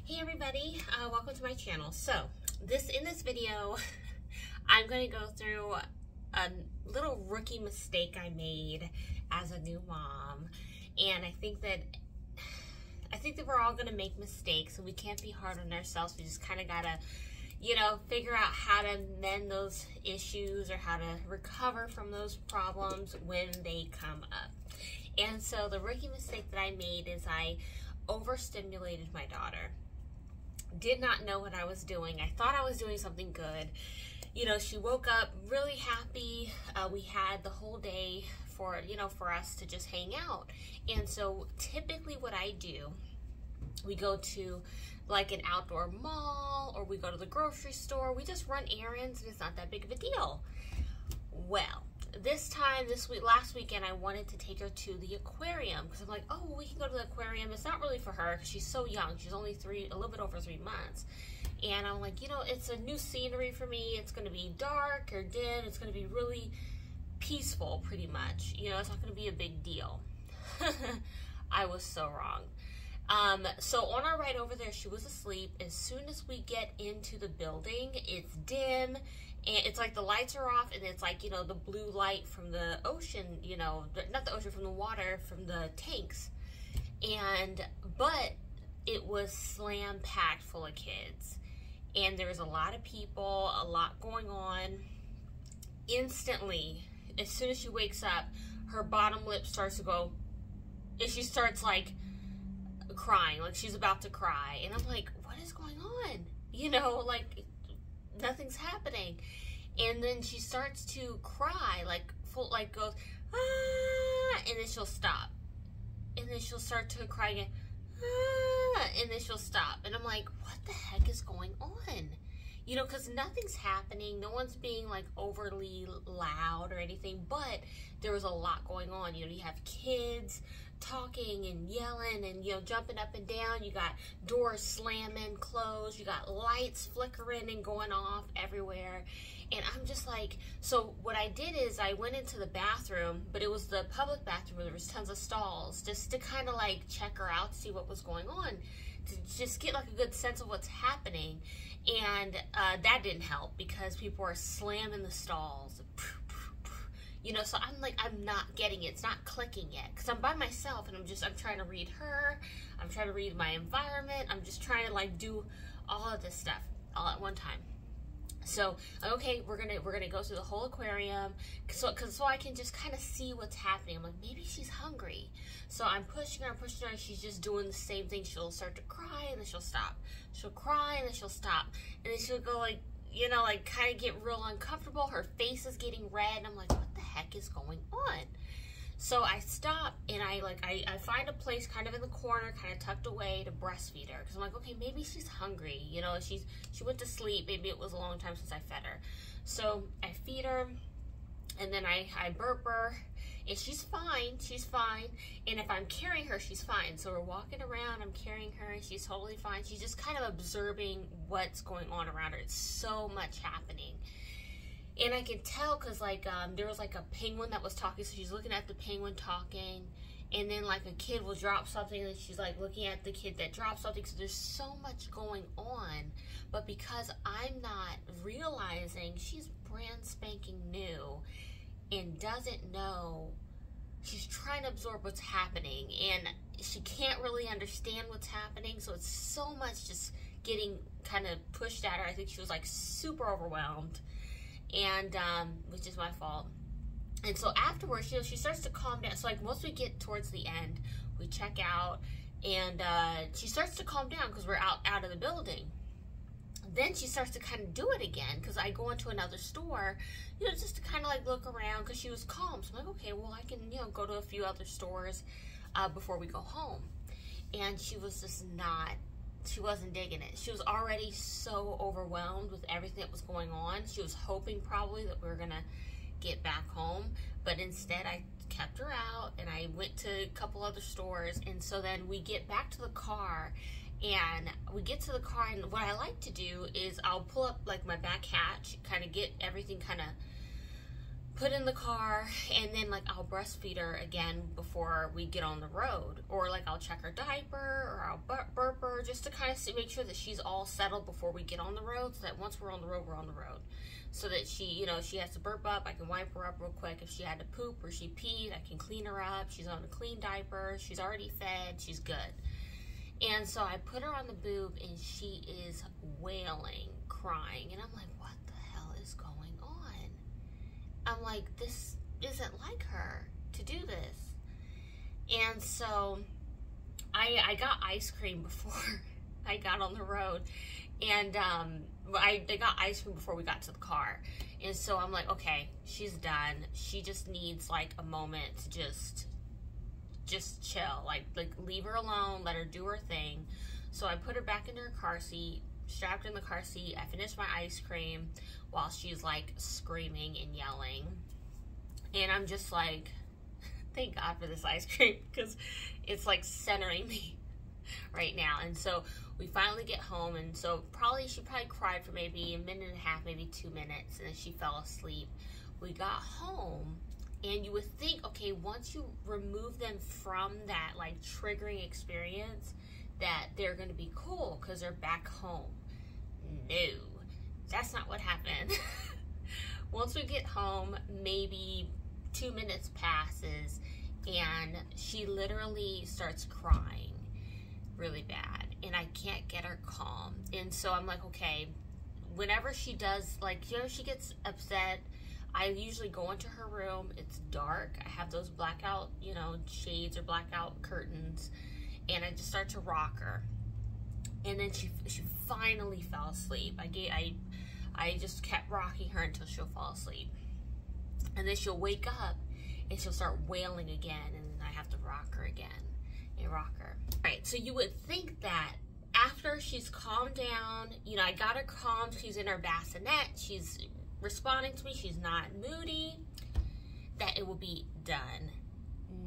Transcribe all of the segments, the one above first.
Hey everybody, welcome to my channel. So, in this video, I'm going to go through a little rookie mistake I made as a new mom. And I think that we're all going to make mistakes and we can't be hard on ourselves. We just kind of got to, figure out how to mend those issues or how to recover from those problems when they come up. And so the rookie mistake that I made is I overstimulated my daughter. Did not know what I was doing. I thought I was doing something good. She woke up really happy. We had the whole day for us to just hang out. And so typically what I do, we go to like an outdoor mall or we go to the grocery store. We just run errands and it's not that big of a deal. Well, last weekend, I wanted to take her to the aquarium because I'm like, oh, we can go to the aquarium. It's not really for her because she's so young. She's only a little bit over 3 months. And I'm like, it's a new scenery for me. It's going to be dark or dim. It's going to be really peaceful, pretty much. It's not going to be a big deal. I was so wrong. So on our ride over there, she was asleep. As soon as we get into the building, it's dim. And it's like the lights are off and it's like, the blue light from the ocean, not the ocean, from the water, from the tanks. But it was slam packed full of kids. And there was a lot of people, a lot going on. Instantly, as soon as she wakes up, her bottom lip starts to go, and she starts like crying, like she's about to cry. And I'm like, what is going on? Like nothing's happening. And then she starts to cry, goes, ah, and then she'll stop. And then she'll start to cry again, ah, and then she'll stop. And I'm like, what the heck is going on? Because nothing's happening. No one's being like overly loud or anything, but there was a lot going on. You have kids talking and yelling and, jumping up and down. You got doors slamming, closed. You got lights flickering and going off everywhere. And I'm just like, so what I did is I went into the bathroom, but it was the public bathroom where there was tons of stalls, just to kind of like check her out, to see what was going on, to just get like a good sense of what's happening. And that didn't help because people are slamming the stalls. So I'm like, I'm not getting it. It's not clicking yet because I'm by myself and I'm trying to read her. I'm trying to read my environment. I'm just trying to like do all of this stuff all at one time. So, okay, we're gonna go through the whole aquarium so I can just kind of see what's happening. I'm like, maybe she's hungry. So I'm pushing her, and she's just doing the same thing. She'll start to cry, and then she'll stop. She'll cry, and then she'll stop. And then she'll go like, like kind of get real uncomfortable. Her face is getting red, and I'm like, what the heck is going on? So I stop and I find a place kind of in the corner, kind of tucked away, to breastfeed her. Because I'm like, okay, maybe she's hungry. She went to sleep. Maybe it was a long time since I fed her. So I feed her and then I burp her and she's fine. She's fine. And if I'm carrying her, she's fine. So we're walking around, I'm carrying her and she's totally fine. She's just kind of observing what's going on around her. It's so much happening. And I can tell because, there was, a penguin that was talking, so she's looking at the penguin talking, and then, a kid will drop something, and she's, looking at the kid that dropped something, so there's so much going on, but because I'm not realizing she's brand spanking new and doesn't know, she's trying to absorb what's happening, and she can't really understand what's happening, so it's so much just getting kind of pushed at her. I think she was, super overwhelmed. And, which is my fault. And so afterwards, she starts to calm down. So, once we get towards the end, we check out, and, she starts to calm down because we're out of the building. Then she starts to kind of do it again because I go into another store, just to kind of, look around because she was calm. So I'm like, okay, well, I can, go to a few other stores, before we go home. And she was just she wasn't digging it. She was already so overwhelmed with everything that was going on. She was hoping probably that we were gonna get back home, but instead I kept her out and I went to a couple other stores. And so then we get back to the car, and what I like to do is I'll pull up my back hatch, kind of get everything kind of put in the car, and then like I'll breastfeed her again before we get on the road, or like I'll check her diaper, or I'll burp her, just to kind of make sure that she's all settled before we get on the road, so that once we're on the road, we're on the road. So that she, you know, she has to burp up, I can wipe her up real quick. If she had to poop or she peed, I can clean her up. She's on a clean diaper, she's already fed, she's good. And so I put her on the boob, and she is wailing, crying, and I'm like, what the hell is going on? I'm like, this isn't like her to do this. And so I got ice cream before I got on the road, and I got ice cream before we got to the car. And so I'm like, okay, she's done. She just needs like a moment to just chill, like leave her alone, let her do her thing. So I put her back into her car seat, strapped in the car seat. I finished my ice cream while she's like screaming and yelling, and I'm just like, thank God for this ice cream, because it's like centering me right now. And so we finally get home, and so she probably cried for maybe a minute and a half, maybe 2 minutes, and then she fell asleep. We got home, and you would think, okay, once you remove them from that like triggering experience, that they're going to be cool because they're back home. No, that's not what happened. Once we get home, maybe 2 minutes passes, and she literally starts crying really bad, and I can't get her calm. And so I'm like, okay, whenever she does, like, you know, she gets upset, I usually go into her room. It's dark. I have those blackout, you know, shades or blackout curtains, and I just start to rock her. And then she finally fell asleep. I just kept rocking her until she'll fall asleep. And then she'll wake up and she'll start wailing again, and I have to rock her again and rock her. All right, so you would think that after she's calmed down, you know, I got her calmed, she's in her bassinet, she's responding to me, she's not moody, that it will be done.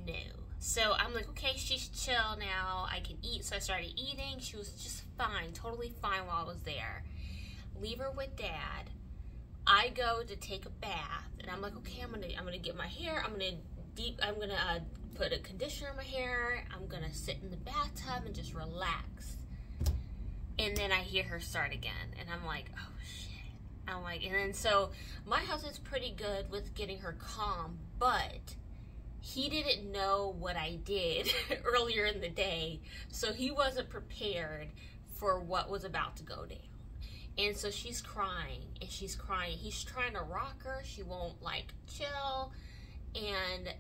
No. So I'm like, okay, she's chill now, I can eat. So I started eating. She was just fine, totally fine while I was there. Leave her with Dad. I go to take a bath, and I'm like, okay, I'm gonna get my hair, I'm gonna put a conditioner in my hair, I'm gonna sit in the bathtub and just relax. And then I hear her start again, and I'm like, oh shit. I'm like, and then so my husband's pretty good with getting her calm, but he didn't know what I did earlier in the day, so he wasn't prepared for what was about to go down. And so she's crying, and she's crying. He's trying to rock her. She won't, like, chill. And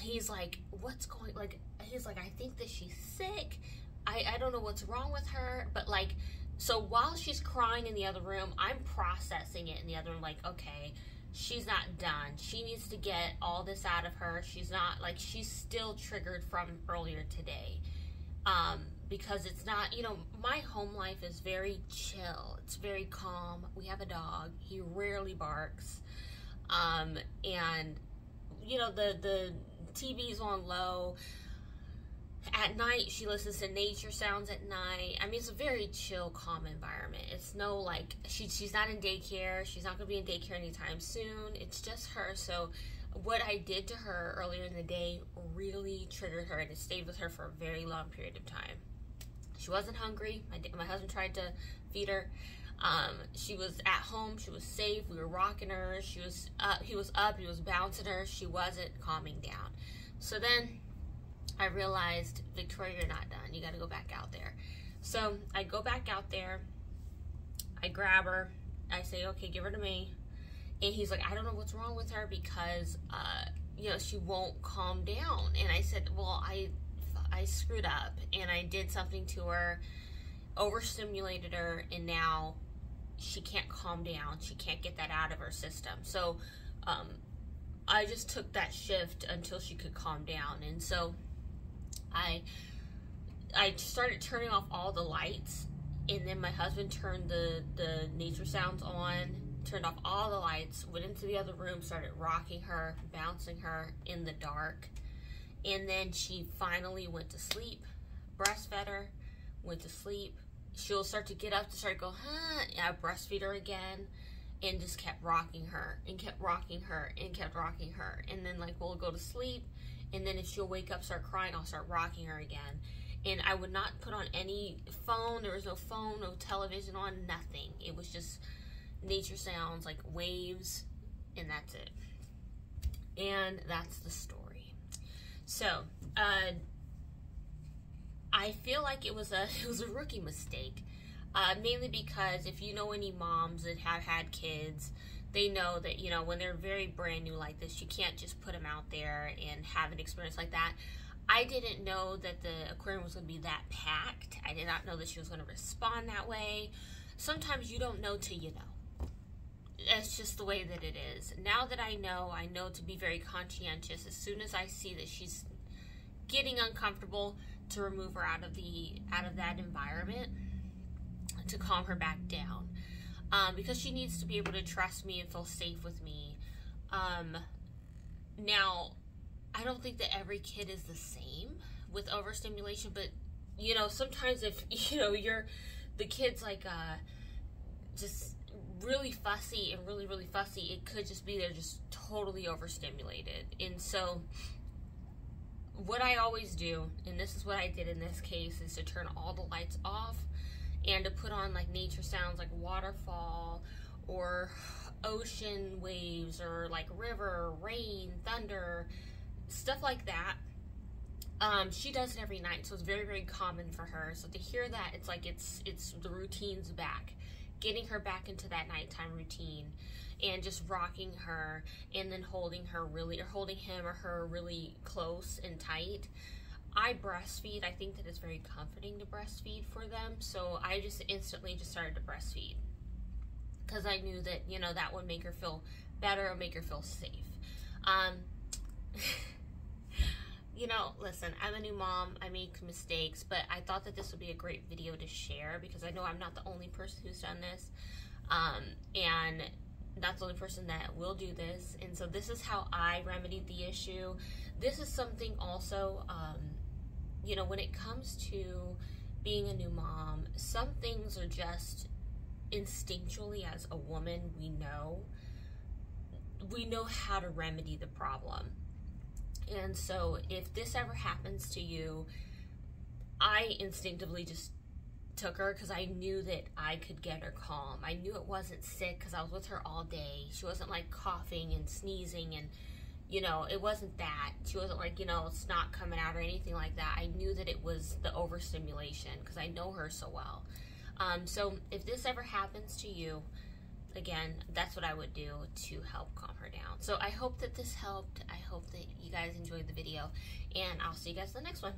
he's like, what's going, like, he's like, I think that she's sick. I don't know what's wrong with her. But, like, so while she's crying in the other room, I'm processing it in the other room, like, okay, she's not done. She needs to get all this out of her. She's not, like, she's still triggered from earlier today. Because it's not, you know, my home life is very chill. It's very calm. We have a dog. He rarely barks. And, you know, the TV's on low. At night, she listens to nature sounds at night. I mean, it's a very chill, calm environment. It's no, like, she's not in daycare. She's not going to be in daycare anytime soon. It's just her. So what I did to her earlier in the day really triggered her, and it stayed with her for a very long period of time. She wasn't hungry. My husband tried to feed her. She was at home. She was safe. We were rocking her. He was up. He was bouncing her. She wasn't calming down. So then I realized, Victoria, you're not done. You got to go back out there. So I go back out there. I grab her. I say, okay, give her to me. And he's like, I don't know what's wrong with her because, you know, she won't calm down. And I said, well, I screwed up and I did something to her, overstimulated her, and now she can't calm down. She can't get that out of her system. So I just took that shift until she could calm down. And so I started turning off all the lights, and then my husband turned the nature sounds on, turned off all the lights, went into the other room, started rocking her, bouncing her in the dark. And then she finally went to sleep. Breastfed her, went to sleep. She'll start to get up to start to go, huh? I breastfeed her again. and just kept rocking her and kept rocking her and kept rocking her. And then like we'll go to sleep, and then if she'll wake up, start crying, I'll start rocking her again. And I would not put on any phone. There was no phone, no television on, nothing. It was just nature sounds, like waves, and that's it. And that's the story. So, I feel like it was a rookie mistake. Mainly because if you know any moms that have had kids, they know that, you know, when they're very brand new like this, you can't just put them out there and have an experience like that. I didn't know that the aquarium was going to be that packed. I did not know that she was going to respond that way. Sometimes you don't know till you know. It's just the way that it is. Now that I know to be very conscientious. As soon as I see that she's getting uncomfortable, to remove her out of that environment, to calm her back down, because she needs to be able to trust me and feel safe with me. Now, I don't think that every kid is the same with overstimulation, but you know, sometimes if you know the kid's like just really fussy and really fussy, it could just be they're just totally overstimulated. And so what I always do, and this is what I did in this case, is to turn all the lights off and to put on like nature sounds, like waterfall or ocean waves or like river, rain, thunder, stuff like that. She does it every night, so it's very common for her. So to hear that, it's like it's the routine's back, getting her back into that nighttime routine, and just rocking her, and then holding her really, or holding him or her really close and tight. I breastfeed. I think that it's very comforting to breastfeed for them, so I just instantly just started to breastfeed because I knew that, you know, that would make her feel better or make her feel safe. You know, listen, I'm a new mom. I make mistakes, but I thought that this would be a great video to share because I know I'm not the only person who's done this, and not the only person that will do this. And so this is how I remedied the issue. This is something also, you know, when it comes to being a new mom, some things are just instinctually, as a woman, we know how to remedy the problem. And so if this ever happens to you, I instinctively just took her because I knew that I could get her calm. I knew it wasn't sick because I was with her all day. She wasn't like coughing and sneezing, and you know, it wasn't that. She wasn't like, you know, snot coming out or anything like that. I knew that it was the overstimulation because I know her so well. So if this ever happens to you, again, that's what I would do to help calm her down. So I hope that this helped. I hope that you guys enjoyed the video, and I'll see you guys in the next one.